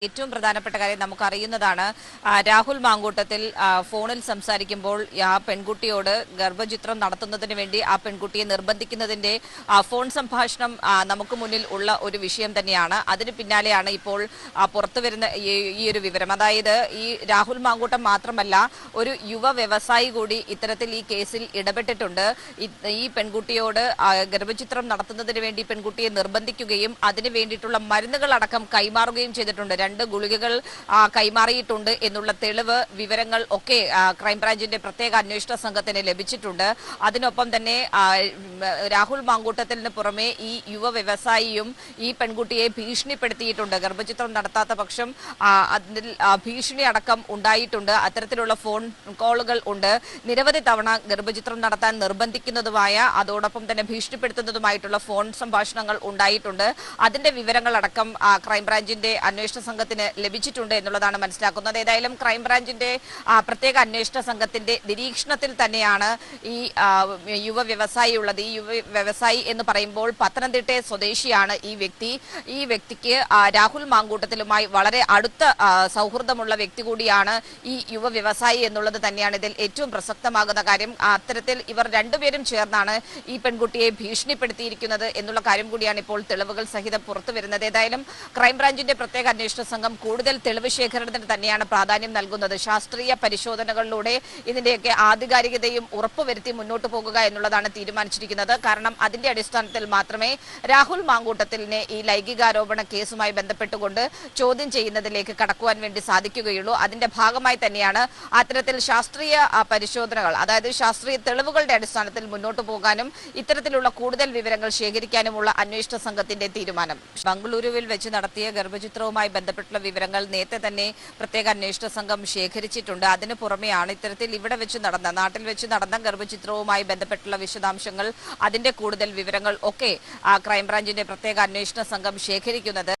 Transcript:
ഏറ്റവും പ്രധാനപ്പെട്ട കാര്യം നമുക്കറിയുന്നതാണ്. രാഹുൽ മാങ്കൂട്ടത്തിൽ ഫോണിൽ സംസാരിക്കുമ്പോൾ ആ പെൺകുട്ടിയോട് ഗർഭചിത്രം നടത്തുന്നതിന് വേണ്ടി ആ പെൺകുട്ടിയെ നിർബന്ധിക്കുന്നതിന്റെ ഫോൺ സംഭാഷണം നമുക്ക് മുന്നിൽ ഉള്ള ഒരു വിഷയം തന്നെയാണ്. അതിന് പിന്നാലെയാണ് ഇപ്പോൾ പുറത്തുവരുന്ന ഈ ഒരു വിവരം. അതായത് ഈ രാഹുൽ മാങ്കൂട്ടം മാത്രമല്ല, ഒരു യുവ വ്യവസായി കൂടി ഇത്തരത്തിൽ ഈ കേസിൽ ഇടപെട്ടിട്ടുണ്ട്. ഈ പെൺകുട്ടിയോട് ഗർഭചിത്രം നടത്തുന്നതിന് വേണ്ടി പെൺകുട്ടിയെ നിർബന്ധിക്കുകയും അതിന് വേണ്ടിയിട്ടുള്ള മരുന്നുകളടക്കം കൈമാറുകയും ചെയ്തിട്ടുണ്ട്. 2 ഗുളികകൾ കൈമാറിയിട്ടുണ്ട് എന്നുള്ള തെളിവ് വിവരങ്ങൾ ഒക്കെ ക്രൈംബ്രാഞ്ചിന്റെ പ്രത്യേക അന്വേഷണ സംഘത്തിന് ലഭിച്ചിട്ടുണ്ട്. അതിനൊപ്പം തന്നെ രാഹുൽ മാങ്കൂട്ടത്തിന് പുറമെ ഈ യുവ വ്യവസായിയും ഈ പെൺകുട്ടിയെ ഭീഷണിപ്പെടുത്തിയിട്ടുണ്ട്. ഗർഭചിത്രം നടത്താത്ത പക്ഷം അതിൽ ഭീഷണി അടക്കം ഉണ്ടായിട്ടുണ്ട്. അത്തരത്തിലുള്ള ഫോൺ കോളുകൾ ഉണ്ട്. നിരവധി തവണ ഗർഭചിത്രം നടത്താൻ നിർബന്ധിക്കുന്നതുമായ അതോടൊപ്പം തന്നെ ഭീഷണിപ്പെടുത്തുന്നതുമായിട്ടുള്ള ഫോൺ സംഭാഷണങ്ങൾ ഉണ്ടായിട്ടുണ്ട്. അതിന്റെ വിവരങ്ങളടക്കം ക്രൈംബ്രാഞ്ചിന്റെ അന്വേഷണ സംഘത്തിന് ലഭിച്ചിട്ടുണ്ട് എന്നുള്ളതാണ് മനസ്സിലാക്കുന്നത്. ഏതായാലും ക്രൈംബ്രാഞ്ചിന്റെ പ്രത്യേക അന്വേഷണ സംഘത്തിന്റെ നിരീക്ഷണത്തിൽ തന്നെയാണ് ഈ യുവ വ്യവസായി ഉള്ളത്. ഈ യുവ വ്യവസായി എന്ന് പറയുമ്പോൾ പത്തനംതിട്ട സ്വദേശിയാണ് ഈ വ്യക്തി. ഈ വ്യക്തിക്ക് രാഹുൽ മാങ്കൂട്ടത്തിലുമായി വളരെ അടുത്ത സൗഹൃദമുള്ള വ്യക്തി കൂടിയാണ് ഈ യുവ വ്യവസായി എന്നുള്ളത് തന്നെയാണ് ഇതിൽ ഏറ്റവും പ്രസക്തമാകുന്ന കാര്യം. അത്തരത്തിൽ ഇവർ രണ്ടുപേരും ചേർന്നാണ് ഈ പെൺകുട്ടിയെ ഭീഷണിപ്പെടുത്തിയിരിക്കുന്നത് എന്നുള്ള കാര്യം കൂടിയാണ് ഇപ്പോൾ തെളിവുകൾ സഹിതം പുറത്തു വരുന്നത്. ഏതായാലും ക്രൈംബ്രാഞ്ചിന്റെ പ്രത്യേക അന്വേഷണ സംഘം കൂടുതൽ തെളിവ് ശേഖരണത്തിന് തന്നെയാണ് പ്രാധാന്യം നൽകുന്നത്. ശാസ്ത്രീയ പരിശോധനകളിലൂടെ ഇതിന്റെയൊക്കെ ആധികാരികതയും ഉറപ്പുവരുത്തി മുന്നോട്ട് പോകുക എന്നുള്ളതാണ് തീരുമാനിച്ചിരിക്കുന്നത്. കാരണം അതിന്റെ അടിസ്ഥാനത്തിൽ മാത്രമേ രാഹുൽ മാങ്കൂട്ടത്തിലിനെ ഈ ലൈംഗികാരോപണ കേസുമായി ബന്ധപ്പെട്ടുകൊണ്ട് ചോദ്യം ചെയ്യുന്നതിലേക്ക് കടക്കുവാൻ വേണ്ടി സാധിക്കുകയുള്ളൂ. അതിന്റെ ഭാഗമായി തന്നെയാണ് അത്തരത്തിൽ ശാസ്ത്രീയ പരിശോധനകൾ, അതായത് ശാസ്ത്രീയ തെളിവുകളുടെ അടിസ്ഥാനത്തിൽ മുന്നോട്ട് പോകാനും ഇത്തരത്തിലുള്ള കൂടുതൽ വിവരങ്ങൾ ശേഖരിക്കാനുമുള്ള അന്വേഷണ സംഘത്തിന്റെ തീരുമാനം. ബംഗളൂരുവിൽ വെച്ച് നടത്തിയ ഗർഭചിത്രവുമായി ബന്ധപ്പെട്ടുള്ള വിവരങ്ങൾ നേരത്തെ തന്നെ പ്രത്യേക അന്വേഷണ സംഘം ശേഖരിച്ചിട്ടുണ്ട്. അതിന് പുറമെയാണ് ഇത്തരത്തിൽ ഇവിടെ വെച്ച് നാട്ടിൽ വെച്ച് നടന്ന ഗർഭചിത്രവുമായി ബന്ധപ്പെട്ടുള്ള വിശദാംശങ്ങൾ, അതിന്റെ കൂടുതൽ വിവരങ്ങൾ ഒക്കെ ക്രൈംബ്രാഞ്ചിന്റെ പ്രത്യേക അന്വേഷണ സംഘം ശേഖരിക്കുന്നത്.